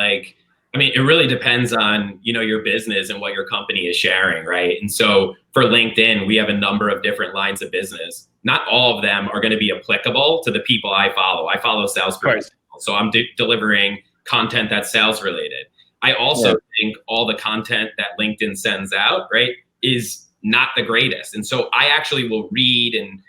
it really depends on, your business and what your company is sharing, right? And so for LinkedIn, we have a number of different lines of business. Not all of them are going to be applicable to the people I follow. I follow sales professionals, so I'm delivering content that's sales related. I also think all the content that LinkedIn sends out, right, is not the greatest. And so I actually will read and,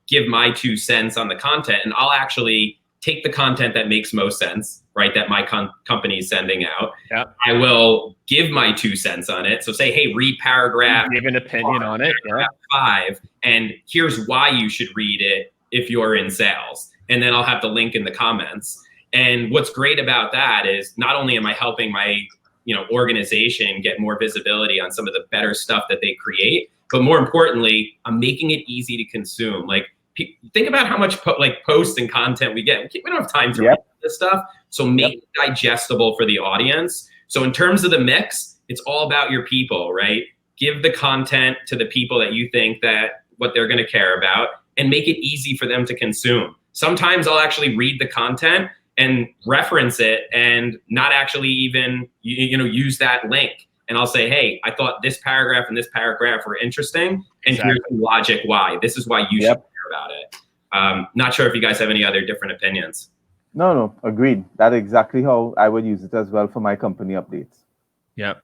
give my 2 cents on the content, and I'll actually take the content that makes most sense, right, that my company is sending out. Yep. I will give my 2 cents on it. So say, hey, read paragraph. Give an opinion on it. Paragraph 5, and here's why you should read it if you're in sales. And then I'll have the link in the comments. And what's great about that is not only am I helping my organization get more visibility on some of the better stuff that they create, but more importantly, I'm making it easy to consume. Like, think about how much posts and content we get. We don't have time to read this stuff. So make it digestible for the audience. So in terms of the mix, it's all about your people, right? Give the content to the people that you think that what they're going to care about, and make it easy for them to consume. Sometimes I'll actually read the content and reference it and not actually even, use that link. And I'll say, hey, I thought this paragraph and this paragraph were interesting. And here's the logic why. This is why you should care about it. Not sure if you guys have any other different opinions. No, agreed. That's exactly how I would use it as well for my company updates. Yep.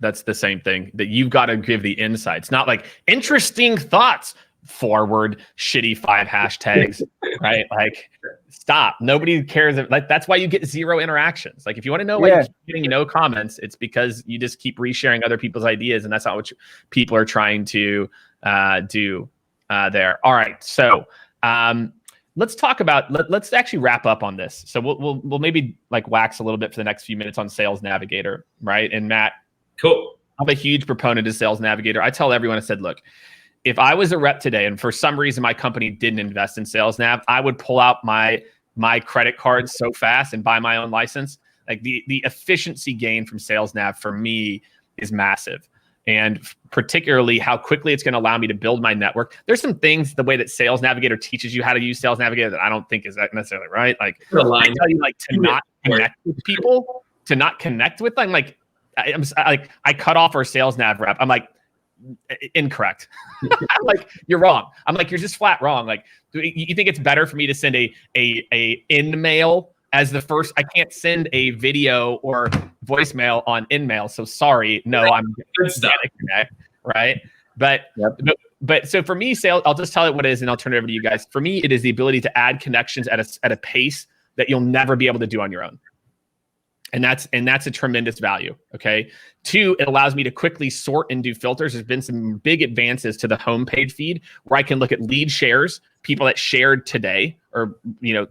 That's the same thing, that you've got to give the insights, not like interesting thoughts, forward shitty 5 hashtags, right? Like, stop. Nobody cares. Like, that's why you get 0 interactions. Like, if you want to know why you keep getting no comments, it's because you just keep resharing other people's ideas, and that's not what people are trying to do there. All right. So let's talk about, let's actually wrap up on this. So we'll maybe like wax a little bit for the next few minutes on Sales Navigator, right? And Matt, cool. I'm a huge proponent of Sales Navigator. I tell everyone, I said, look, if I was a rep today and for some reason my company didn't invest in Sales Nav, I would pull out my credit card so fast and buy my own license. Like the efficiency gain from Sales Nav for me is massive. And particularly how quickly it's going to allow me to build my network. There's some things, the way that Sales Navigator teaches you how to use Sales Navigator that I don't think is necessarily right. Like I tell you, like to not connect with people, to not connect with them. Like I cut off our Sales Nav rep. I'm like, incorrect. I'm like, you're wrong. I'm like, you're just flat wrong. Like, you think it's better for me to send a in-mail as the first? I can't send a video or voicemail on in-mail. So sorry, no, I'm gonna connect, right? But so for me, sales, I'll just tell it what it is and I'll turn it over to you guys. For me, it is the ability to add connections at a pace that you'll never be able to do on your own. And that's a tremendous value. Okay. 2, it allows me to quickly sort and do filters. There's been some big advances to the homepage feed where I can look at lead shares, people that shared today, or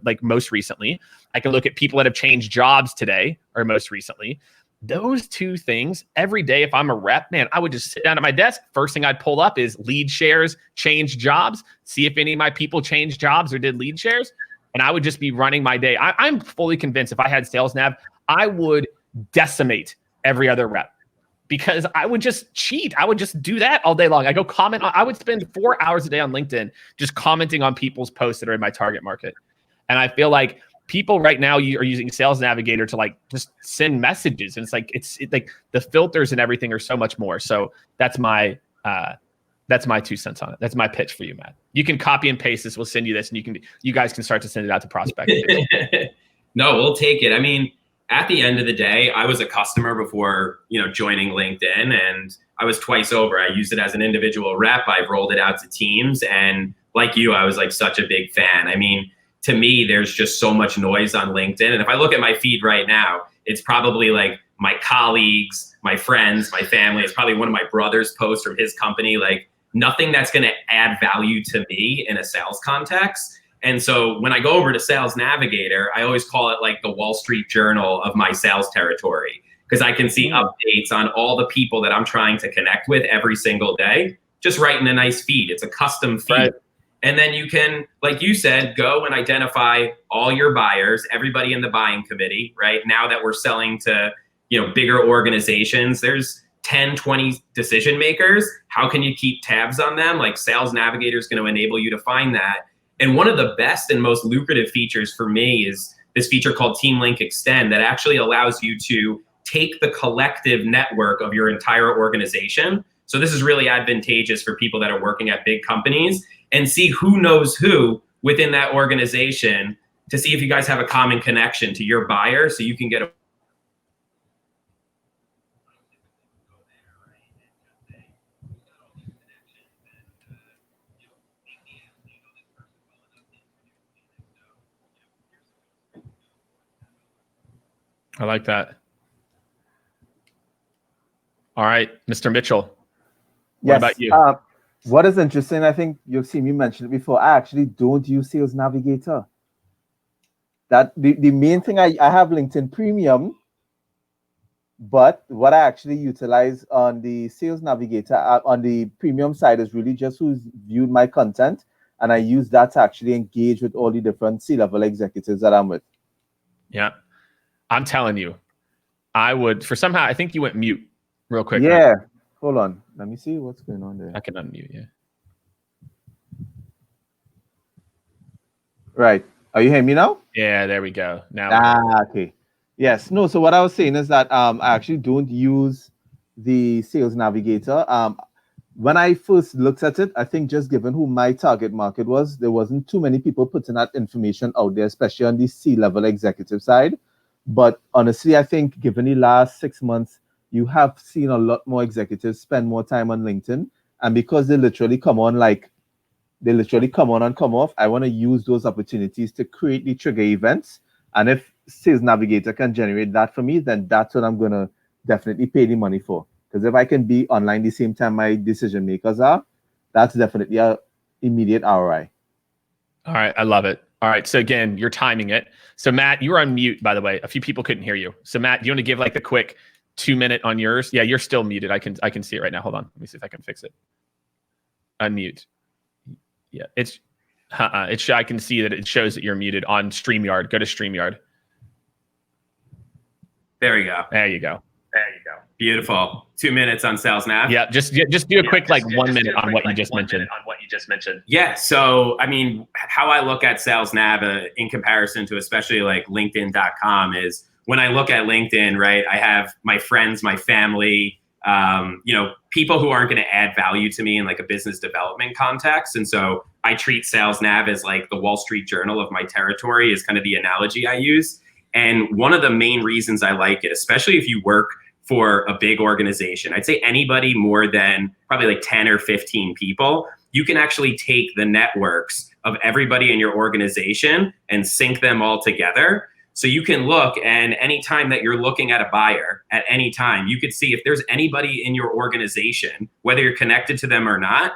like most recently. I can look at people that have changed jobs today or most recently. Those 2 things every day. If I'm a rep, man, I would just sit down at my desk. First thing I'd pull up is lead shares, change jobs, see if any of my people changed jobs or did lead shares. And I would just be running my day. I'm fully convinced if I had Sales Nav, I would decimate every other rep because I would just cheat. I would just do that all day long. I go comment. I would spend 4 hours a day on LinkedIn just commenting on people's posts that are in my target market. And I feel like people right now are using Sales Navigator to like just send messages. And it's like the filters and everything are so much more. So that's my 2 cents on it. That's my pitch for you, Matt. You can copy and paste this. We'll send you this and you guys can start to send it out to prospects. No, we'll take it. I mean, at the end of the day, I was a customer before, joining LinkedIn, and I was twice over. I used it as an individual rep. I've rolled it out to teams, and like you, I was like such a big fan. I mean, to me, there's just so much noise on LinkedIn. And if I look at my feed right now, it's probably like my colleagues, my friends, my family. It's probably one of my brother's posts from his company, like nothing that's going to add value to me in a sales context. And so when I go over to Sales Navigator, I always call it like the Wall Street Journal of my sales territory, because I can see updates on all the people that I'm trying to connect with every single day, just right in a nice feed. It's a custom feed. Right. And then you can, like you said, go and identify all your buyers, everybody in the buying committee, right? Now that we're selling to, bigger organizations, there's 10, 20 decision makers. How can you keep tabs on them? Like Sales Navigator is going to enable you to find that. And one of the best and most lucrative features for me is this feature called Team Link Extend that actually allows you to take the collective network of your entire organization. So this is really advantageous for people that are working at big companies and see who knows who within that organization to see if you guys have a common connection to your buyer so you can get a I like that. All right, Mr. Mitchell. What about you? What is interesting, I think you've seen me mention it before. I actually don't use Sales Navigator. That the main thing I have LinkedIn Premium, but what I actually utilize on the Sales Navigator on the premium side is really just who's viewed my content, and I use that to actually engage with all the different C-level executives that I'm with. Yeah. I'm telling you, I would, for somehow, I think you went mute real quick. Yeah. Right? Hold on. Let me see what's going on there. I can unmute, yeah. Right. Are you hearing me now? Yeah, there we go. Now. Okay. Yes. No, so what I was saying is that I actually don't use the Sales Navigator. When I first looked at it, I think just given who my target market was, there wasn't too many people putting that information out there, especially on the C-level executive side. But honestly, I think given the last 6 months, you have seen a lot more executives spend more time on LinkedIn. And because they literally come on and come off, I want to use those opportunities to create the trigger events. And if Sales Navigator can generate that for me, then that's what I'm going to definitely pay the money for. Because if I can be online the same time my decision makers are, that's definitely a immediate ROI. All right, I love it. All right, so again, you're timing it. So Matt, you were on mute, by the way. A few people couldn't hear you. So Matt, do you want to give like the quick 2-minute on yours? Yeah, you're still muted. I can see it right now. Hold on, let me see if I can fix it. Unmute. Yeah, it's I can see that it shows that you're muted on StreamYard. Go to StreamYard. There we go. There you go. Beautiful. 2 minutes on Sales Nav. Yeah, just do a quick 1 minute on what you just mentioned. Yeah. So, I mean, how I look at Sales Nav in comparison to especially like LinkedIn.com is when I look at LinkedIn, right, I have my friends, my family, people who aren't going to add value to me in like a business development context. And so I treat Sales Nav as like the Wall Street Journal of my territory is kind of the analogy I use. And one of the main reasons I like it, especially if you work for a big organization, I'd say anybody more than probably like 10 or 15 people, you can actually take the networks of everybody in your organization and sync them all together. So you can look, and anytime that you're looking at a buyer at any time, you could see if there's anybody in your organization, whether you're connected to them or not,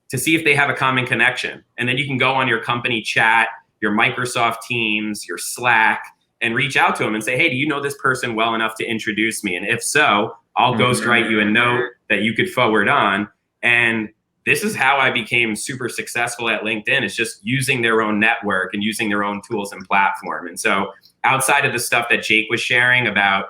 to see if they have a common connection. And then you can go on your company chat, your Microsoft Teams, your Slack, and reach out to them and say, hey, do you know this person well enough to introduce me? And if so, I'll ghostwrite you a note that you could forward on. And this is how I became super successful at LinkedIn. It's just using their own network and using their own tools and platform. And so outside of the stuff that Jake was sharing about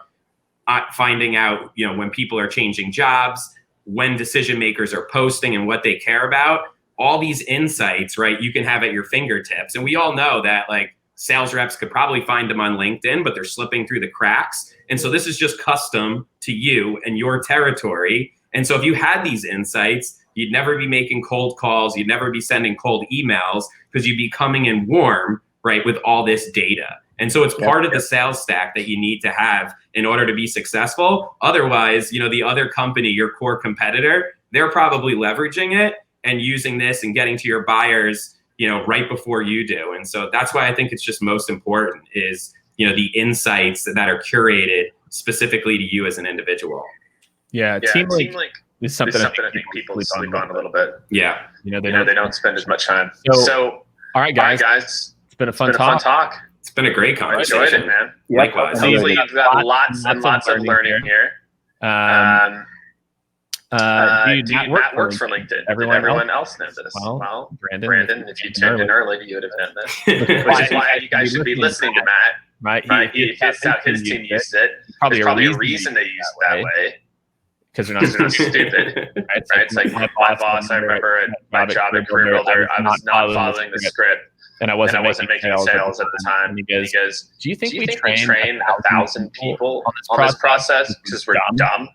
finding out, when people are changing jobs, when decision makers are posting and what they care about, all these insights, right, you can have at your fingertips. And we all know that like sales reps could probably find them on LinkedIn, but they're slipping through the cracks. And so this is just custom to you and your territory. And so if you had these insights, you'd never be making cold calls. You'd never be sending cold emails because you'd be coming in warm, right, with all this data. And so it's part of the sales stack that you need to have in order to be successful. Otherwise, the other company, your core competitor, they're probably leveraging it and using this and getting to your buyers, right before you do. And so that's why I think it's just most important is, the insights that are curated specifically to you as an individual. Yeah, Team Link is something I think people sleep on a little bit. Yeah. They don't spend as much time. So all right, guys. It's been a fun talk. It's been a great conversation. I enjoyed it, man. Yeah, likewise. Hopefully you've got lots and lots of learning here. Matt works for LinkedIn. Everyone else knows this. Well, Brandon, if you tuned in early, you would have known this. Which is why you guys should be listening to Matt. Right? His team used it. There's probably a reason they used it that way. Because they're not stupid. Right? It's like my boss, I remember at my job at Career Builder, I was not following the script. And I wasn't making sales at the time. And he goes, do you think we train 1,000 people on this process because we're dumb?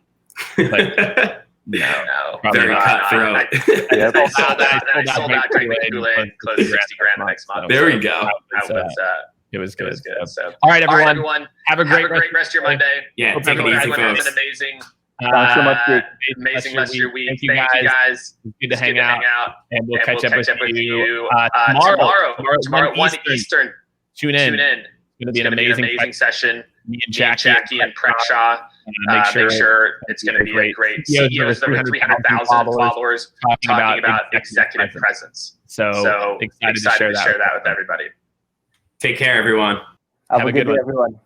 No. Very cutthroat. I sold out drinking Kool-Aid, closed 60 grand the next month. There we go. It was good. So, all right, everyone. Have a great rest of your Monday. Yeah, take it easy, folks. Have an amazing Thanks so much, Jake. amazing rest of your week. Thank you guys. It's good to hang out. And we'll catch up with you tomorrow at 1 Eastern. Tune in. It's going to be an amazing session. Me and Jackie and Pretshaw. Make sure it's going to be a great CEOs of over 300,000 followers talking about executive presence. So excited to share that with everybody. Take care, everyone. Have a good day, everyone.